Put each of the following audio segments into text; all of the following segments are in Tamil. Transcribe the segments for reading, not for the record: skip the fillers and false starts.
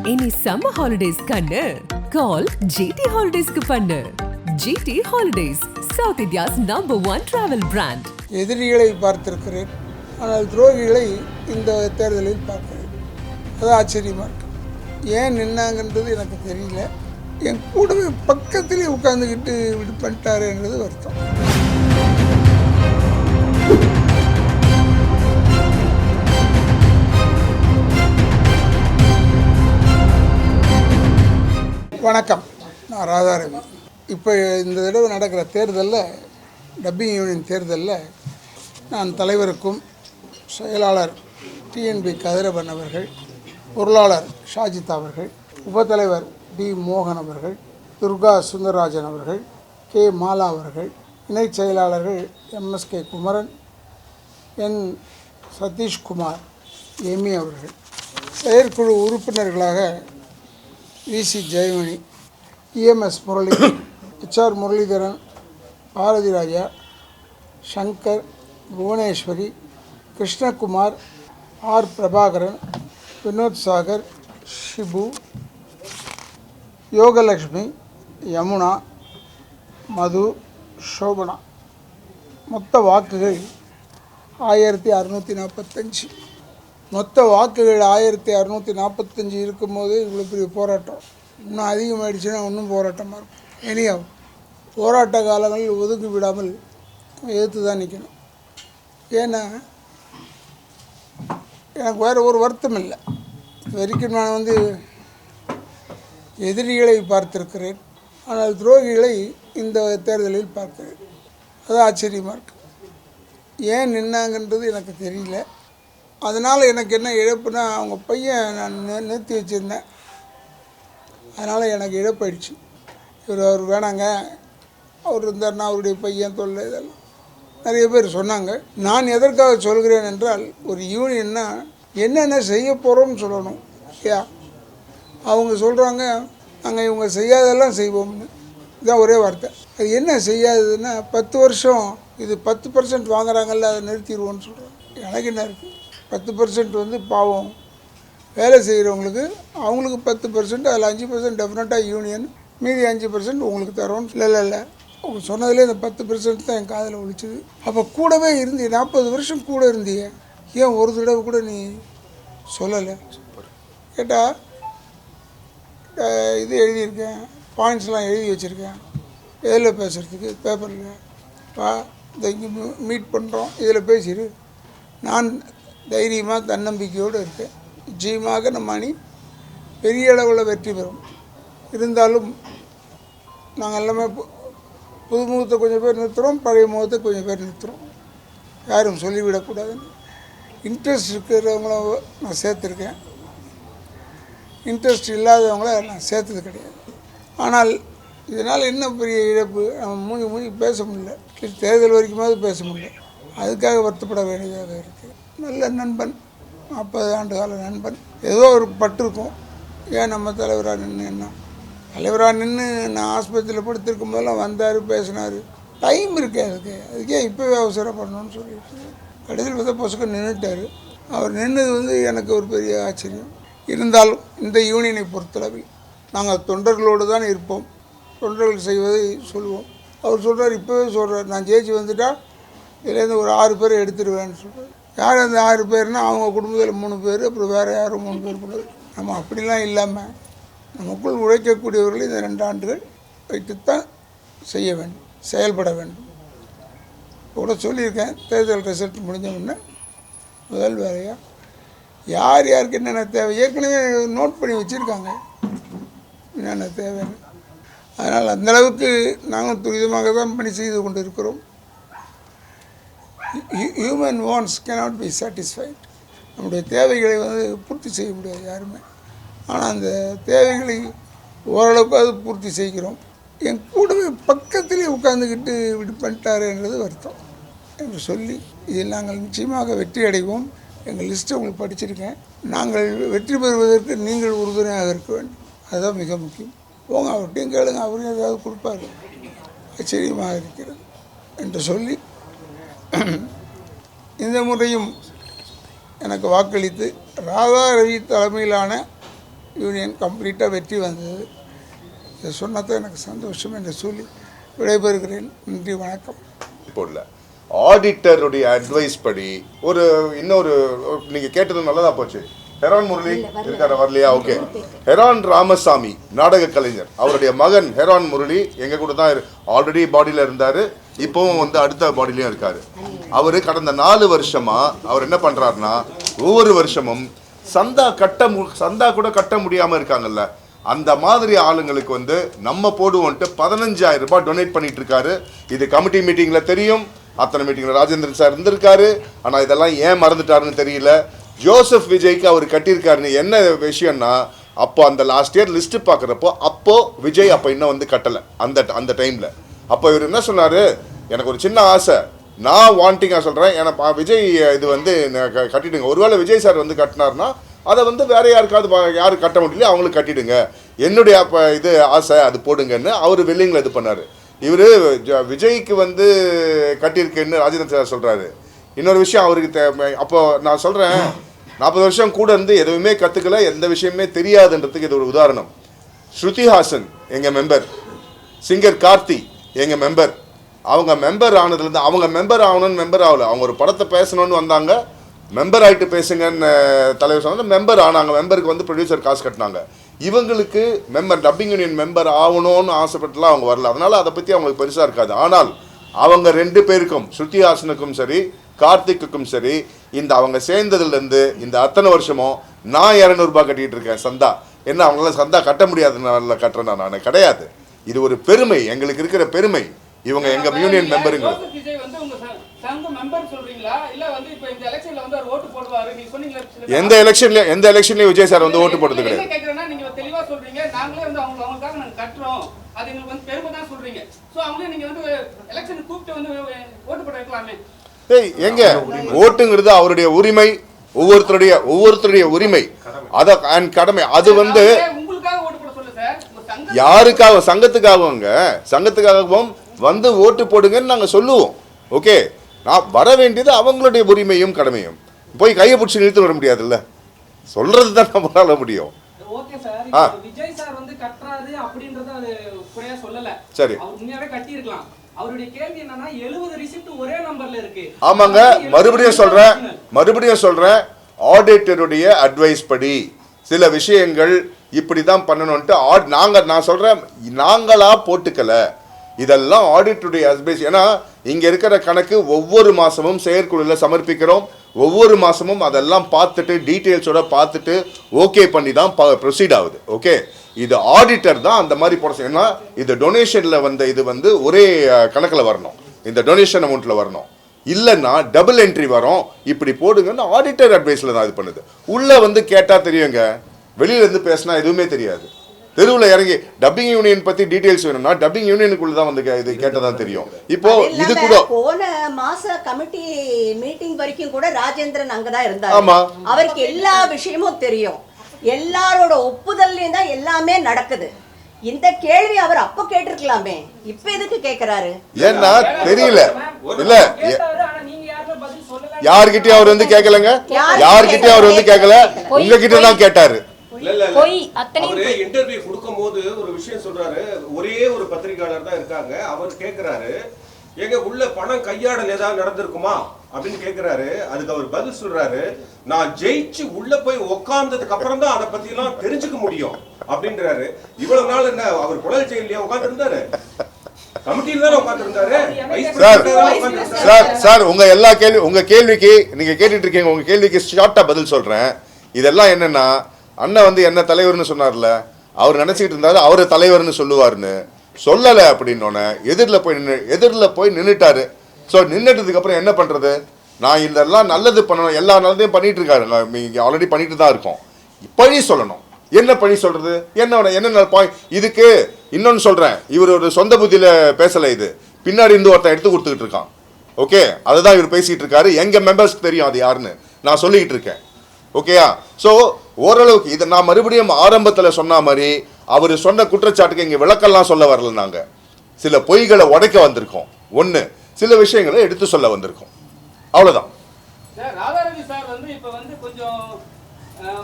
இனி சம்மர் ஹாலிடேஸ் கண்ணு கால் ஜிடி ஹாலிடேஸ்க்கு பண்ணு. GT holidays, South India's #1 travel brand. எதிரிகளை பார்த்திருக்கிறேன், ஆனால் துரோகிகளை இந்த தேர்தலில் பார்க்கிறேன். அது ஆச்சரியமாக இருக்கு. ஏன் நின்னாங்கன்றது எனக்கு தெரியல. என் கூடவே பக்கத்திலே உட்காந்துக்கிட்டு இப்படி பண்ணிட்டாருன்றது வருத்தம். வணக்கம், நான் ராதாரவி. இப்போ இந்த தடவை நடக்கிற தேர்தலில், டப்பிங் யூனியன் தேர்தலில் நான் தலைவருக்கும் செயலாளர் டிஎன்பி கதிரவன் அவர்கள், பொருளாளர் ஷாஜித் அவர்கள், உபத்தலைவர் டி மோகன் அவர்கள், துர்கா சுந்தரராஜன் அவர்கள், கே மாலா அவர்கள், இணைச் செயலாளர்கள் எம்எஸ்கே குமரன், என் சதீஷ்குமார், எமி அவர்கள், செயற்குழு உறுப்பினர்களாக விசி Jayamani, EMS Murali, HR Muralidharan, Bharathi Raja, Shankar, Bhuvaneswari, Krishnakumar, R Prabhakaran, Vinod Sagar, Shibu, Yogalakshmi, Yamuna, மது, சோபனா. மொத்த வாக்குகள் 1645. மொத்த வாக்குகள் 1645 இருக்கும்போது இவ்வளோ பெரிய போராட்டம். இன்னும் அதிகமாகிடுச்சுன்னா இன்னும் போராட்டமாக இருக்கும். இனியா போராட்ட காலங்களில் ஒதுக்கி விடாமல் எதிர்த்து தான் நிற்கணும். ஏன்னா எனக்கு வேறு ஒரு வருத்தம் இல்லை. இது வரைக்கும் நான் எதிரிகளை பார்த்திருக்கிறேன், ஆனால் துரோகிகளை இந்த தேர்தலில் பார்க்கிறேன். அது ஆச்சரியமாக இருக்கு. ஏன் நின்னாங்கன்றது எனக்கு தெரியல. அதனால் எனக்கு என்ன இழப்புனா, அவங்க பையன் நான் நிறுத்தி வச்சுருந்தேன், அதனால் எனக்கு இழப்பாயிடுச்சு. அவர் வேணாங்க, அவர் இருந்தார்னா அவருடைய பையன் தொல்லை இதெல்லாம் நிறைய பேர் சொன்னாங்க. நான் எதற்காக சொல்கிறேன் என்றால், ஒரு யூனியன்னா என்னென்ன செய்ய போகிறோம்னு சொல்லணும். ஐயா அவங்க சொல்கிறாங்க, நாங்கள் இவங்க செய்யாதெல்லாம் செய்வோம்னு. இதுதான் ஒரே வார்த்தை. அது என்ன செய்யாததுன்னா, 10 வருஷம் இது 10% வாங்குறாங்கல்ல, அதை நிறுத்திடுவோன்னு சொல்கிறாங்க. எனக்கு என்ன இருக்குது, 10% பாவம் வேலை செய்கிறவங்களுக்கு, அவங்களுக்கு 10%, அதில் 5% டெஃபினட்டாக யூனியன், மீதி 5% உங்களுக்கு தரோன்னு. இல்லை அவங்க சொன்னதுலேயே இந்த 10% தான் என் காதில் ஒழிச்சுது. அப்போ கூடவே இருந்து 40 வருஷம் கூட இருந்தியே, ஏன் ஒரு தடவை கூட நீ சொல்லலை கேட்டால், இது எழுதியிருக்கேன், பாயிண்ட்ஸ்லாம் எழுதி வச்சுருக்கேன், எதில் பேசுகிறதுக்கு பேப்பரில் இதை இங்கே மீட் பண்ணுறோம், இதில் பேசிடு. நான் தைரியமாக தன்னம்பிக்கையோடு இருக்கேன். நிச்சயமாக நம்ம அணி பெரிய அளவில் வெற்றி பெறும். இருந்தாலும் நாங்கள் எல்லாமே புது முகத்தை கொஞ்சம் பேர் நிறுத்துகிறோம், பழைய முகத்தை கொஞ்சம் பேர் நிறுத்துகிறோம். யாரும் சொல்லிவிடக்கூடாதுன்னு. இன்ட்ரெஸ்ட் இருக்கிறவங்கள நான் சேர்த்துருக்கேன், இன்ட்ரெஸ்ட் இல்லாதவங்கள நான் சேர்த்தது கிடையாது. ஆனால் இதனால் என்ன பெரிய இழப்பு, நம்ம மூஞ்சி பேச முடியல. தேர்தல் வரைக்குமாவது பேச முடியல. அதுக்காக வருத்தப்பட வேண்டியதாக இருக்குது. நல்ல நண்பன், 40 ஆண்டு கால நண்பன், ஏதோ ஒரு பட்டிருக்கும். ஏன் நம்ம தலைவராக நின்று, என்ன தலைவராக நின்று நான் ஆஸ்பத்திரியில் படுத்திருக்கும் போதெல்லாம் வந்தார், பேசினார். டைம் இருக்கே அதுக்கே இப்போவே அவசரப்படணும்னு சொல்லிட்டு கடைசியில் பார்த்தா பொசுக்க நின்றுட்டார். அவர் நின்னது எனக்கு ஒரு பெரிய ஆச்சரியம். இருந்தாலும் இந்த யூனியனை பொறுத்தளவில் நாங்கள் தொண்டர்களோடு தான் இருப்போம், தொண்டர்கள் செய்வதை சொல்லுவோம். அவர் சொல்கிறார், இப்போவே சொல்கிறார், நான் ஜெயிச்சு வந்துட்டால் இதுலேருந்து ஒரு 6 பேரை எடுத்துடுவேன்னு சொல்கிறார். யார் அந்த 6 பேர்னால், அவங்க குடும்பத்தில் 3 பேர், அப்புறம் வேறு யாரும் 3 பேர் கூட. நம்ம அப்படிலாம் இல்லாமல் நமக்குள் உழைக்கக்கூடியவர்கள் இந்த 2 ஆண்டுகள் வைத்துத்தான் செய்ய வேண்டும், செயல்பட வேண்டும். கூட சொல்லியிருக்கேன், தேர்தல் ரிசல்ட் முடிஞ்ச உடனே முதல் வேலையாக யார் யாருக்கு என்னென்ன தேவை ஏற்கனவே நோட் பண்ணி வச்சுருக்காங்க, என்னென்ன தேவைன்னு. அதனால் அந்தளவுக்கு நாங்கள் துரிதமாக தான் பணி செய்து கொண்டு இருக்கிறோம். Human wants cannot be satisfied. நம்முடைய தேவைகளை பூர்த்தி செய்ய முடியாது யாருமே. ஆனால் அந்த தேவைகளை ஓரளவுக்கு அது பூர்த்தி செய்கிறோம். என் கூடவே பக்கத்திலே உட்காந்துக்கிட்டு இப்படி பண்ணிட்டாருன்றது வருத்தம் என்று சொல்லி, இதில் நாங்கள் நிச்சயமாக வெற்றி அடைவோம். எங்கள் லிஸ்ட்டை உங்களுக்கு படிச்சிருக்கேன். நாங்கள் வெற்றி பெறுவதற்கு நீங்கள் உறுதுணையாக இருக்க வேண்டும், அதுதான் மிக முக்கியம். போங்க, அவர்கிட்டையும் கேளுங்க, அவரும் ஏதாவது கொடுப்பாரு. ஆச்சரியமாக இருக்கிறது என்று சொல்லி, இந்த முறையும் எனக்கு வாக்களித்து ராதாரவி தலைமையிலான யூனியன் கம்ப்ளீட்டாக வெற்றி வந்தது. இதை சொன்னதான் எனக்கு சந்தோஷம் என்று சொல்லி விடைபெறுகிறேன். நன்றி, வணக்கம். இப்போ இல்லை, ஆடிட்டருடைய அட்வைஸ் படி ஒரு இன்னொரு நீங்கள் கேட்டது நல்லதாக போச்சு. ஹெரான் முரளி இருக்கார வரலையா? ஓகே. ஹெரான் ராமசாமி நாடக கலைஞர், அவருடைய மகன் ஹெரான் முரளி எங்கள் கூட தான் ஆல்ரெடி பாடியில் இருந்தார், இப்போவும் வந்து அடுத்த பாடியிலையும் இருக்கார். அவர் கடந்த 4 வருஷமாக அவர் என்ன பண்ணுறாருனா, ஒவ்வொரு வருஷமும் சந்தா கூட கட்ட முடியாமல் இருக்காங்கல்ல, அந்த மாதிரி ஆளுங்களுக்கு வந்து நம்ம போடுவோன்ட்டு 15,000 ரூபாய் டொனேட் பண்ணிட்டு இருக்காரு. இது கமிட்டி மீட்டிங்கில் தெரியும், அத்தனை மீட்டிங்கில் ராஜேந்திரன் சார் இருந்திருக்காரு. ஆனால் இதெல்லாம் ஏன் மறந்துட்டாருன்னு தெரியல. ஜோசப் விஜய்க்கு அவர் கட்டியிருக்காருன்னு என்ன விஷயம்னா, அப்போ அந்த லாஸ்ட் இயர் லிஸ்ட்டு பார்க்குறப்போ அப்போ விஜய் அப்போ இன்னும் வந்து கட்டலை அந்த டைமில். அப்போ இவர் என்ன சொன்னார், எனக்கு ஒரு சின்ன ஆசை, நான் வாண்டிங்காக சொல்கிறேன், எனக்கு விஜய் இது வந்து கட்டிடுங்க. ஒருவேளை விஜய் சார் வந்து கட்டினார்னா அதை வந்து வேற யாருக்காவது யாரு கட்ட முடியல அவங்களுக்கு கட்டிடுங்க, என்னுடைய இது ஆசை அது போடுங்கன்னு அவர் வெல்லிங்கில் இது பண்ணார். இவர் விஜய்க்கு வந்து கட்டியிருக்கேன்னு ராஜேந்திரன் சார் சொல்கிறாரு. இன்னொரு விஷயம் அவருக்கு அப்போ நான் சொல்கிறேன், 40 வருஷம் கூட இருந்து எதுவுமே கற்றுக்கல, எந்த விஷயமே தெரியாதுன்றதுக்கு இது ஒரு உதாரணம். ஸ்ருதிஹாசன் எங்கள் மெம்பர், சிங்கர் கார்த்தி எங்கள் மெம்பர். அவங்க மெம்பர் ஆனதுலேருந்து அவங்க மெம்பர் ஆகணும்னு மெம்பர் ஆகலை, அவங்க ஒரு படத்தை பேசணும்னு வந்தாங்க, மெம்பர் ஆகிட்டு பேசுங்கன்னு தலைவர் சொன்னாங்க, மெம்பர் ஆனாங்க. மெம்பருக்கு வந்து ப்ரொடியூசர் காசு கட்டினாங்க. இவங்களுக்கு மெம்பர் டப்பிங் யூனியன் மெம்பர் ஆகணும்னு ஆசைப்பட்டுலாம் அவங்க வரல, அதனால் அதை பற்றி அவங்களுக்கு பெருசாக இருக்காது. ஆனால் அவங்க 2 பேருக்கும், ஸ்ருதிஹாசனுக்கும் சரி கார்த்திக்குக்கும் சரி, இந்த அவங்க சேர்ந்ததுலேருந்து இந்த அத்தனை வருஷமும் நான் 200 ரூபாய் கட்டிகிட்டு இருக்கேன் சந்தா. என்ன அவங்களால சந்தா கட்ட முடியாதுனால கட்டுறேன்னா நான் கிடையாது. இது ஒரு பெருமை, எங்களுக்கு இருக்கிற பெருமை. இவங்க எங்க யூனியன் மெம்பருங்க. எந்த எலெக்ஷன்லயும் விஜய் சார் வந்து ஓட்டு போட்டது கிடையாது. எங்க ஓட்டுங்கிறது அவருடைய உரிமை, ஒவ்வொருத்தருடைய உரிமை, அத கடமை. அது வந்து யாருக்காக, சங்கத்துக்காகவும் வந்து ஓட்டு போடுங்கன்னு நாங்க சொல்லுவோம். ஓகே, நான் வர வேண்டியது அவங்களுடைய உரிமையும் கடமையும். போய் கையை பிடிச்சி நிறுத்த வர முடியாதுல்ல, சொல்றது தான் நம்மளால முடியும். ஓகே சார், விஜய் சார் வந்து கட்டறாரு அப்படின்றத அது குறையா சொல்லல. சரி, அவர் உண்மையாவே கட்டி இருக்கலாம். அவருடைய கேள்வி என்னன்னா 70 ரிசிப்ட் ஒரே நம்பர்ல இருக்கு. ஆமாங்க, மறுபடியும் சொல்றேன், ஆடிட்டருடைய அட்வைஸ் படி சில விஷயங்கள் இப்படி தான் பண்ணணும்ட்டு நான் சொல்றேன், நாங்களா போட்டுக்கல, இதெல்லாம் ஆடிட்டருடைய அட்வைஸ். ஏன்னா இங்க இருக்கிற கணக்கு ஒவ்வொரு மாசமும் செயற்குழுல சமர்ப்பிக்கிறோம், ஒவ்வொரு மாசமும் அதெல்லாம் பார்த்துட்டு டீட்டெயில்ஸோட பார்த்துட்டு ஓகே பண்ணி தான் ப்ரொசீட் ஆகுது. ஓகே, இது ஆடிட்டர் தான் அந்த மாதிரி போட. ஏன்னா இது டொனேஷன்ல வந்த இது வந்து ஒரே கணக்கில் வரணும், இந்த டொனேஷன் அமௌண்ட்ல வரணும், இல்லைன்னா டபுள் என்ட்ரி வரும். இப்படி போடுங்கன்னு ஆடிட்டர் அட்வைஸ்ல தான் இது பண்ணுது. உள்ள வந்து கேட்டா தெரியுங்க, வெளியில இருந்து பேசினா எதுவுமே தெரியாது. தெருவில் இறங்கி டப்பிங் யூனியன் பத்தி டீடைல்ஸ் வேணும்னா டப்பிங் யூனியனுக்குள்ள தான் வந்து இது கேட்டதான் தெரியும். இப்போ இது கூட போன மாச கமிட்டி மீட்டிங் வரைக்கும் கூட ராஜேந்திரன் அங்கதான் இருந்தாரு. அவருக்கு எல்லா விஷயமும் தெரியும், எல்லாரோட ஒப்புதல்லையும் தான் எல்லாமே நடக்குது. இந்த கேள்வி அவர் அப்ப கேட்டிருக்கலாமே, இப்ப எதுக்கு கேக்குறாரு? ஏன்னா தெரியல, இல்ல யார்கிட்டயும் அவர் வந்து கேட்கலங்க, யார்கிட்டயும் அவர் வந்து கேட்கல, உங்ககிட்ட தான் கேட்டாரு. இன்டர்வியூ கொடுக்கும் போது ஒரு விஷயம் சொல்றாரு, ஒரே ஒரு பத்திரிகையாளர் தான் இருக்காங்க, அவர் கேக்குறாரு எங்க உள்ள பணம் கையாடல் ஏதாவது நடந்திருக்குமா அப்படின்னு கேக்குறாரு. அதுக்கு அவர் பதில் சொல்றாரு, நான் ஜெயிச்சு உள்ள போய் உட்கார்ந்ததுக்கு அப்புறம் தான் அதை பத்தி எல்லாம் தெரிஞ்சுக்க முடியும் அப்படின்றாரு. இவ்வளவு நாள் என்ன அவர் குழல் செயலியா உட்கார்ந்து இருந்தாரு? கமிட்டியில தான் உட்கார்ந்து இருந்தாரு. சார் உங்க கேள்விக்கு நீங்க கேட்டுட்டு இருக்கீங்க, உங்க கேள்விக்கு ஷார்ட்டா பதில் சொல்றேன். இதெல்லாம் என்னன்னா, அண்ணன் வந்து என்ன தலைவர்னு சொன்னார்ல, அவர் நினைச்சிட்டு இருந்தாரு அவரு தலைவர்னு சொல்லுவாருன்னு, சொல்லலை அப்படின்னோடனே எதிரில் போய் நின்றுட்டாரு. ஸோ நின்றுட்டதுக்கு அப்புறம் என்ன பண்ணுறது, நான் இதெல்லாம் நல்லது பண்ணணும், எல்லா நல்லதையும் பண்ணிட்டு இருக்காரு, இங்கே ஆல்ரெடி பண்ணிட்டு தான் இருக்கோம். பழி சொல்லணும், என்ன பழி சொல்றது, என்ன பாயிண்ட் இதுக்கு. இன்னொன்று சொல்கிறேன், இவர் ஒரு சொந்த புத்தியில் பேசலை, இது பின்னாடி இருந்து ஒருத்தன் எடுத்து கொடுத்துக்கிட்டு இருக்கான். ஓகே, அதுதான் இவர் பேசிகிட்டு இருக்காரு. எங்கள் மெம்பர்ஸ்க்கு தெரியும் அது யாருன்னு நான் சொல்லிக்கிட்டு இருக்கேன். ஓகேயா? ஸோ ஓரளவுக்கு இதை நான் மறுபடியும் ஆரம்பத்தில் சொன்ன மாதிரி அவர் சொன்ன குற்றச்சாட்டுக்கு இங்கே விளக்கெல்லாம் சொல்ல வரல, நாங்கள் சில பொய்களை உடைக்க வந்திருக்கோம், ஒன்று சில விஷயங்களை எடுத்து சொல்ல வந்திருக்கோம், அவ்வளோதான். ராதாரவி சார் வந்து இப்போ வந்து கொஞ்சம்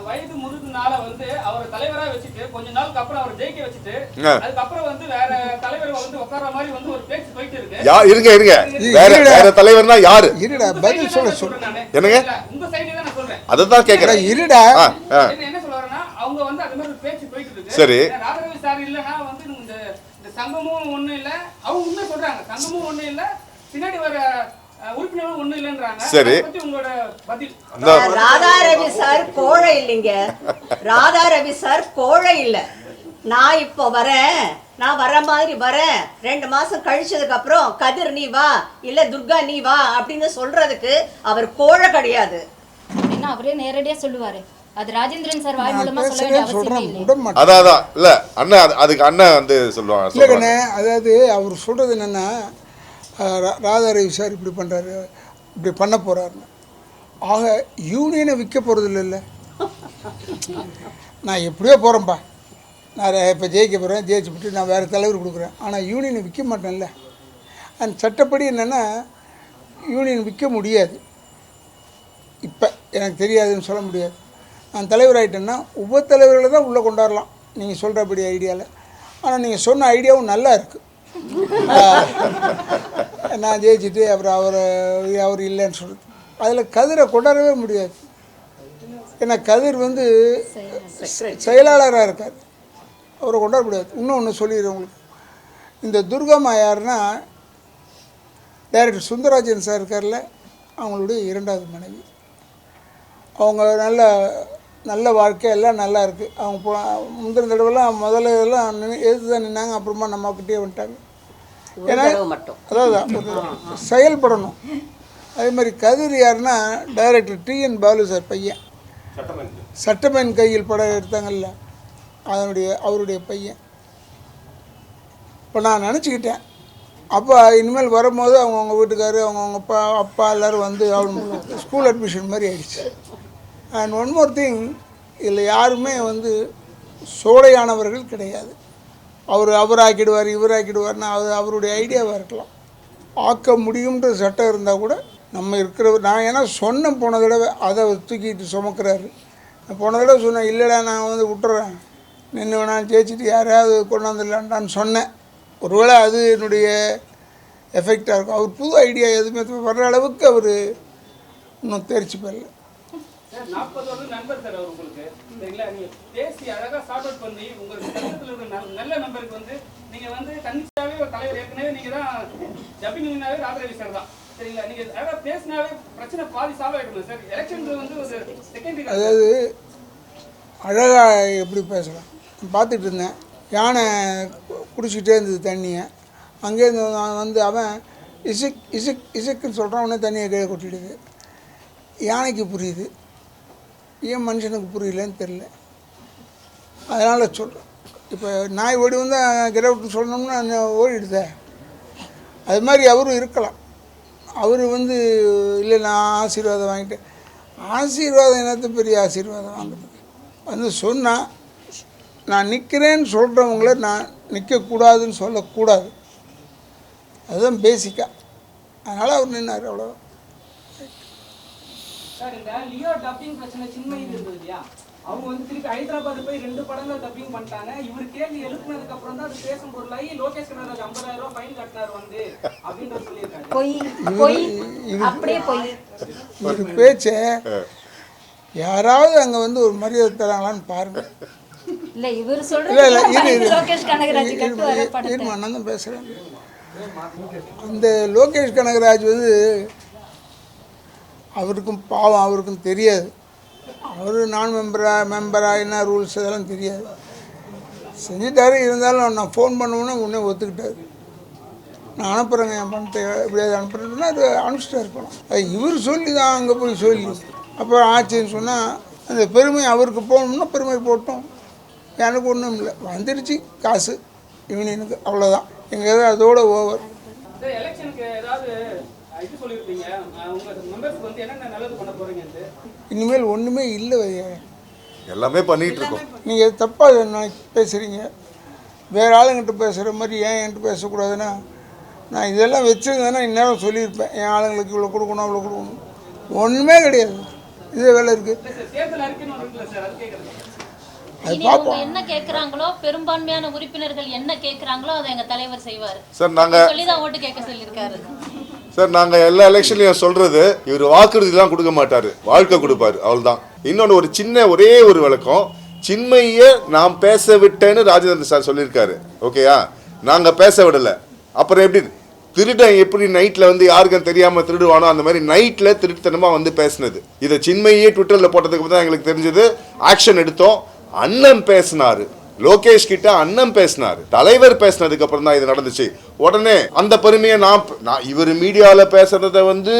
வயது முதிர்ந்தனால வந்து அவர் தலைவரா வச்சுட்டு கொஞ்ச நாளுக்கு அப்புறம் அவர் ஜெயிக்க வச்சுட்டு அதுக்கப்புறம் வந்து வேற தலைவர் வந்து உட்கார்ற மாதிரி வந்து ஒரு பேச்சு போயிட்டு இருக்கு. இருங்க வேற தலைவர்னா யாரு? இருடா பதில் சொல்றேன். என்னங்க உங்க சைடு தான் நான் சொல்றேன். அததான் கேக்குறேன். இருடா என்ன சொல்றாருன்னா அவங்க வந்து அந்த மாதிரி ஒரு பேச்சு போயிட்டு இருக்கு. சரி ராதாரவி சார் இல்லனா வந்து இந்த சங்கமும் ஒண்ணு இல்ல. அவங்க உண்மை சொல்றாங்க. சங்கமும் ஒண்ணு இல்ல. பின்னாடி வர உறுப்பினரும் ஒண்ணு இல்லன்றாங்க. சரி பத்தி உங்களோட பதில். ராதாரவி சார் கோழை இல்லைங்க. ராதாரவி சார் கோழை இல்ல. நான் இப்போ வரேன், நான் வர மாதிரி வரேன், 2 மாசம் கழிச்சதுக்கு அப்புறம் கதிர் நீ வா இல்ல துர்கா நீ வா அப்படின்னு சொல்றதுக்கு அவர் கோழை கிடையாது. அப்படின்னா அவரே நேரடியா சொல்லுவாரு. அது ராஜேந்திரன் சார் வாய் மூலமா சொல்ல வேண்டிய அவசியம் இல்லை. அதான் இல்ல அண்ணன் அதுக்கு அண்ணன் வந்து சொல்லுவாங்க. இல்லைங்கண்ணே, அதாவது அவர் சொல்றது என்னன்னா ராதாரவி சார் இப்படி பண்ணுறாரு, இப்படி பண்ண போகிறாருன்னு. ஆக யூனியனை விற்க போகிறது இல்லைல்ல. நான் எப்படியோ போகிறேன்ப்பா, நான் இப்போ ஜெயிக்க போகிறேன், ஜெயிச்சு விட்டு நான் வேறு தலைவர் கொடுக்குறேன், ஆனால் யூனியனை விற்க மாட்டேன்ல. அந்த சட்டப்படி என்னென்னா யூனியன் விற்க முடியாது. இப்போ எனக்கு தெரியாதுன்னு சொல்ல முடியாது. நான் தலைவர் ஆகிட்டேன்னா உபத்தலைவர்களை தான் உள்ளே கொண்டாடலாம் நீங்கள் சொல்கிறபடி ஐடியாவில். ஆனால் நீங்கள் சொன்ன ஐடியாவும் நல்லா இருக்குது. நான் ஜெயிச்சுட்டு அப்புறம் அவர் இல்லைன்னு சொல்லுது. அதில் கதிரை கொண்டாடவே முடியாது. ஏன்னா கதிர் வந்து செயலாளராக இருக்கார், அவரை கொண்டாட முடியாது. இன்னொன்று சொல்லிடுறேன் உங்களுக்கு. இந்த துர்காம்மா யாருன்னா டைரக்டர் சுந்தரராஜன் சார் இருக்கார்ல, அவங்களுடைய 2வது மனைவி. அவங்க நல்ல வாழ்க்கை எல்லாம் நல்லா இருக்குது. அவங்க முந்தின தடவைலாம் முதல்ல இதெல்லாம் எதிர்த்து தான் நின்னாங்க, அப்புறமா நம்மக்கிட்டே வந்துட்டாங்க. ஏன்னா அதாவது செயல்படணும். அதே மாதிரி கதிர் யாருன்னா டைரக்டர் TN பாலு சார் பையன், சட்டமேன் கையில் படம் எடுத்தாங்கல்ல, அவருடைய பையன். இப்போ நான் நினச்சிக்கிட்டேன், அப்போ இனிமேல் வரும்போது அவங்கவுங்க வீட்டுக்காரு அவங்கவுங்க அப்பா எல்லோரும் வந்து அவங்க ஸ்கூல் அட்மிஷன் மாதிரி ஆகிடுச்சு. அண்ட் ஒன் மோர் திங், இதில் யாருமே வந்து சோடையானவர்கள் கிடையாது. அவர் ஆக்கிடுவார் இவர் ஆக்கிடுவார்னா அவருடைய ஐடியாவாக இருக்கலாம். ஆக்க முடியுன்ற சட்டம் இருந்தால் கூட நம்ம நான் ஏன்னா சொன்னேன் போன தடவை, அதை தூக்கிட்டு சுமக்கிறாரு. நான் போன தடவை சொன்னேன், இல்லைடா நான் வந்து விட்டுறேன், நின்று வேணாலும் ஜெயிச்சுட்டு யாரையாவது கொண்டாந்துடலான்டான்னு சொன்னேன். ஒருவேளை அது என்னுடைய எஃபெக்டாக இருக்கும். அவர் புது ஐடியா எதுவுமே வர்ற அளவுக்கு அவர் இன்னும் தேர்ச்சி பெறல. 40 வருடம் நண்பர் சார் அவர் உங்களுக்கு. சரிங்களா? நீங்க பேசி அழகா சார்ட் அவுட் பண்ணி உங்களுக்கு பக்கத்துல இருக்க நல்ல நம்பருக்கு வந்து நீங்க வந்து கண்டிப்பாவே ஒரு தலைவர் ஏற்கனவே நீங்க தான் ஜப்பிங் நின்னாவே ராதாரவி சார் தான். சரிங்களா? நீங்க அழகா பேசினாவே பிரச்சனை பாதி சால்வ் ஆயிடும் சார். எலெக்ஷன் வந்து ஒரு செகண்டரி. அதாவது அழகாக எப்படி பேசலாம் பார்த்துட்டு இருந்தேன். யானை குடிச்சிக்கிட்டே இருந்தது தண்ணியை. அங்கேருந்து வந்து அவன் இசக்குன்னு சொல்கிறான், உடனே தண்ணியை கீழே கொட்டிடுது. யானைக்கு புரியுது, ஏன் மனுஷனுக்கு புரியலன்னு தெரில. அதனால் சொல்கிறேன். இப்போ நாய் ஓடி வந்தால் கிரவுட்டு சொன்னோம்னா ஓடிடுதே. அது மாதிரி அவரும் இருக்கலாம். அவர் வந்து இல்லை நான் ஆசீர்வாதம் வாங்கிட்டேன். ஆசீர்வாதம் என்னத்த பெரிய ஆசீர்வாதம் வாங்குறது. வந்து சொன்னால் நான் நிற்கிறேன்னு சொல்கிறவங்கள நான் நிற்கக்கூடாதுன்னு சொல்லக்கூடாது. அதுதான் பேசிக்காக. அதனால் அவர் நின்னார், அவ்வளோ. சார், இந்த லியோ டப்பிங் பிரச்சனை சின்ன இருந்தது இல்லையா, அவங்க வந்து திருப்பி ஹைதராபாத் போய் 2 படங்கள் டப்பிங் பண்ணிட்டாங்க. இவர் கேள்வி எழுப்புனதுக்கு அப்புறம் தான் அது பேசும் பொருளாகி லோகேஷ் கனகராஜ் 50,000 ரூபாய் ஃபைன் கட்டினார் வந்து அப்படின்ற சொல்லியிருக்காங்க. அப்படியே போய் ஒரு பேச்சை யாராவது அங்கே வந்து ஒரு மரியாதை தராங்களான்னு பாருங்க. இல்ல இவர் சொல்றது லோகேஷ் கனகராஜ் நான் தான் பேசுகிறேன். அந்த லோகேஷ் கனகராஜ் வந்து அவருக்கும் பாவம், அவருக்கும் தெரியாது. அவர் நான் மெம்பராக என்ன ரூல்ஸ் இதெல்லாம் தெரியாது. செஞ்சுட்டாரு. இருந்தாலும் நான் ஃபோன் பண்ணுவோன்னா உடனே ஒத்துக்கிட்டாரு. நான் அனுப்புகிறேங்க என் பணத்தை எப்படியாவது அனுப்புறேன்னா அது அனுப்பிச்சிட்டா இருக்கணும். அது இவர் சொல்லி தான் அங்கே போய் சொல்லி அப்புறம் ஆச்சுன்னு சொன்னால் அந்த பெருமை அவருக்கு போகணும்னா பெருமை போட்டோம். எனக்கு ஒன்றும் இல்லை, வந்துடுச்சு காசு யூனியனுக்கு, அவ்வளோதான். எங்கள் ஏதாவது அதோட ஓவர். இனிமேல் ஒன்றுமே இல்லை, எல்லாமே பண்ணிகிட்டு இருக்கோம். நீங்கள் தப்பாக பேசுகிறீங்க. வேறு ஆளுங்கிட்ட பேசுகிற மாதிரி ஏன் என்கிட்ட பேசக்கூடாதுன்னா, நான் இதெல்லாம் வச்சுருந்தேன்னா இந்நேரம் சொல்லியிருப்பேன். என் ஆளுங்களுக்கு இவ்வளோ கொடுக்கணும் அவ்வளோ கொடுக்கணும். ஒன்றுமே கிடையாது. இதே வேலை இருக்குது. இல்ல சார், தேர்தல் அறிக்கைன்னு ஒன்று இருக்குல்ல சார், அது கேட்குறேன். அது இனி அவங்க பார்ப்போம். என்ன கேக்குறாங்களோ, பெரும்பான்மையான உறுப்பினர்கள் என்ன கேக்குறாங்களோ அதை எங்க தலைவர் செய்வாரு. சார் நாங்கள் சொல்லிதான் ஓட்டு கேட்க சொல்லியிருக்காரு. சார் நாங்கள் எல்லா எலெக்ஷன்லையும் சொல்றது, இவர் வாக்குறுதிலாம் கொடுக்க மாட்டாரு, வாழ்க்கை கொடுப்பாரு, அவ்வளோதான். இன்னொன்று ஒரு சின்ன ஒரே ஒரு விளக்கம், சின்மையை நான் பேச விட்டேன்னு ராஜேந்திரன் சார் சொல்லியிருக்காரு. ஓகேயா, நாங்கள் பேச விடலை. அப்புறம் எப்படி திருடன் எப்படி நைட்டில் வந்து யாருக்கும் தெரியாமல் திருடுவானோ அந்த மாதிரி நைட்டில் திருட்டுத்தனமாக வந்து பேசினது. இதை சின்மையே ட்விட்டரில் போட்டதுக்கு தான் எங்களுக்கு தெரிஞ்சது. ஆக்ஷன் எடுத்தோம். அண்ணன் பேசினாரு, லோகேஷ் கிட்ட அண்ணன் பேசினாரு, தலைவர் பேசினதுக்கு அப்புறம் தான் இது நடந்துச்சு. உடனே அந்த பெருமையை நான் இவர் மீடியாவில் பேசுறத வந்து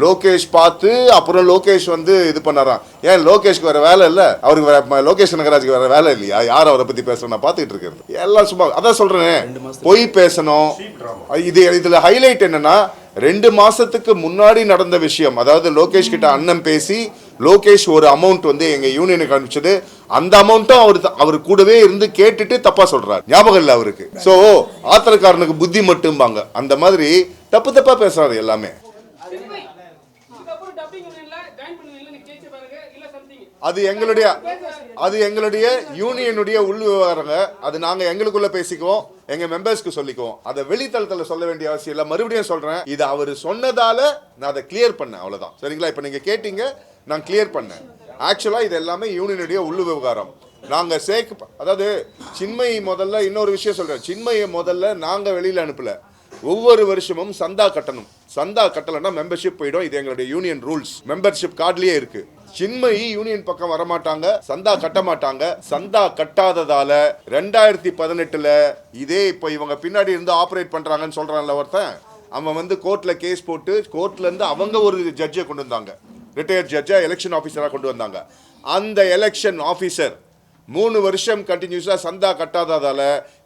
லோகேஷ் பார்த்து அப்புறம் லோகேஷ் வந்து இது பண்ணாராம். ஏன் லோகேஷ்க்கு வேற வேலை இல்லை, அவருக்கு வேற, லோகேஷ் கனகராஜுக்கு வேற வேலை இல்லையா? யார் அவரை பத்தி பேசுற நான் பார்த்துட்டு இருக்கிறது எல்லாம் சும்மா. அதான் சொல்றேன், பொய் பேசணும். இதுல ஹைலைட் என்னன்னா 2 மாசத்துக்கு முன்னாடி நடந்த விஷயம். அதாவது லோகேஷ் கிட்ட அண்ணன் பேசி லோகேஷ் ஒரு அமௌண்ட் வந்து எங்க யூனியனுக்கு அனுப்பிச்சது. அந்த அமௌண்ட்டும் அவர் கூடவே இருந்து கேட்டுட்டு தப்பா சொல்றாரு, ஞாபகம் இல்லை அவருக்கு. சோ ஆத்திரக்காரனுக்கு புத்தி மட்டும்பாங்க, அந்த மாதிரி தப்பா பேசுறாரு எல்லாமே. இதுக்கப்புறம் டப்பிங் யூனியன்ல ஜாயின் பண்ணுவீங்களா? நீங்க கேட்க பாருங்க, இல்ல சம்திங். அது எங்களுடைய யூனியனுடைய உள் விவகாரங்க. அது நாங்க எங்களுக்குள்ள பேசிக்குவோம், எங்க மெம்பர்ஸ்க்கு சொல்லிக்குவோம். அதை வெளித்தளத்தில் சொல்ல வேண்டிய அவசியம் இல்லை. மறுபடியும் சொல்றேன், இது அவர் சொன்னதால நான் அதை கிளியர் பண்ணேன், அவ்வளவுதான். சரிங்களா? இப்ப நீங்க கேட்டீங்க, நான் கிளியர் பண்ணேன். ஆக்சுவலா இது எல்லாமே யூனியனுடைய உள் விவகாரம். நாங்க அதாவது சின்மயி முதல்ல இன்னொரு விஷயம் சொல்றேன், சின்மயை முதல்ல நாங்க வெளியில அனுப்பல. ஒவ்வொரு வருஷமும் சந்தா கட்டணும். சந்தா கட்டலைன்னா மெம்பர்ஷிப் போயிடும். இது எங்களுடைய யூனியன் ரூல்ஸ், மெம்பர்ஷிப் கார்டுலயே இருக்கு. சின்மயி யூனியன் பக்கம் வர மாட்டாங்க, சந்தா கட்ட மாட்டாங்க. சந்தா கட்டாததால 2018 இதே இப்போ இவங்க பின்னாடி இருந்து ஆப்ரேட் பண்றாங்கன்னு சொல்றான்ல ஒருத்தன், அவன் வந்து கோர்ட்ல கேஸ் போட்டு கோர்ட்ல இருந்து அவங்க ஒரு ஜட்ஜை கொண்டு வந்தாங்க, ரிட்டையர்ட் ஜட்ஜா எலெக்ஷன் ஆஃபீஸராக கொண்டு வந்தாங்க. அந்த எலெக்ஷன் ஆஃபீஸர் 3 வருஷம் கண்டினியூஸாக சந்தா கட்டாததால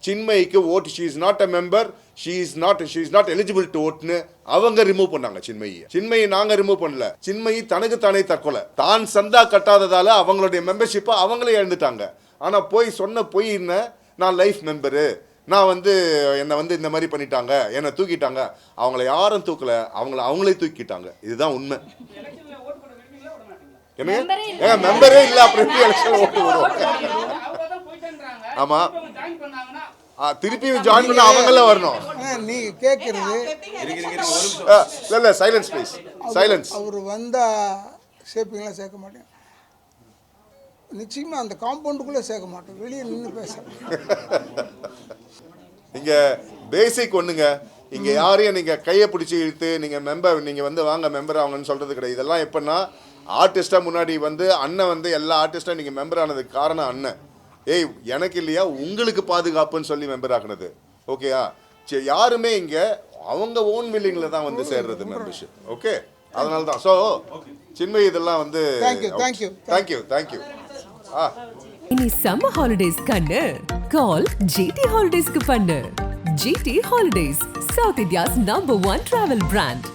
சின்மயிக்கு vote, she is not a member, she is not eligible to ஓட்னு அவங்க ரிமூவ் பண்ணாங்க சின்மயி. நாங்க ரிமூவ் பண்ணல. சின்மயி தனக்கு தானே தற்கொலை. தான் சந்தா கட்டாததால அவங்களுடைய மெம்பர்ஷிப்பை அவங்களே எழுந்துட்டாங்க. ஆனா போய் சொன்ன போய் நான் லைஃப் மெம்பரு, நான் வந்து என்னை வந்து இந்த மாதிரி பண்ணிட்டாங்க, என்னை தூக்கிட்டாங்க. அவங்கள யாரும் தூக்கல, அவங்களே தூக்கிட்டாங்க. இதுதான் உண்மை. மெம்பரே இல்ல, அப்புறம் எப்படி எலெக்ஷன் ஓட்டு வரும்? ஆமா, திருப்பியும் ஜாயின் பண்ண அவங்கள வரணும். நீ கேட்கறது இல்ல, சைலன்ஸ் ப்ளீஸ், சைலன்ஸ். அவர் வந்தா சேர்ப்பீங்களா? சேர்க்க மாட்டேன். நிச்சயமா அந்த காம்பவுண்டுக்குள்ளே சேர்க்க மாட்டோம், வெளியே நின்று பேசுறேன். இங்க பேசிக் ஒண்ணுங்க, இங்க யாரையும் நீங்க கையை பிடிச்சி இழுத்து நீங்க மெம்பர், நீங்க வந்து வாங்க மெம்பர் ஆகணும்னு சொல்றது கிடையாது. இதெல்லாம் எப்பன்னா ஆர்டிஸ்டா முன்னாடி வந்து அண்ணன் வந்து எல்லா ஆர்டிஸ்டா நீங்க மெம்பர் ஆனதுக்கு காரணம் அண்ணன். ஏய் எனக்கு இல்லையா, உங்களுக்கு பாதுகாப்புன்னு சொல்லி மெம்பர் ஆக்குனது. ஓகேயா? யாருமே இங்க அவங்க ஓன் வில்லிங்ல தான் வந்து சேர்றது மெம்பர்ஷிப். ஓகே, அதனால தான். ஸோ சின்மயி இதெல்லாம் வந்து தேங்க்யூ. இனி சம்மர் ஹாலிடேஸ் கண்ணு கால் ஜிடி ஹாலிடேஸ்க்கு பண்ணு. GT holidays, South India's number 1 travel brand.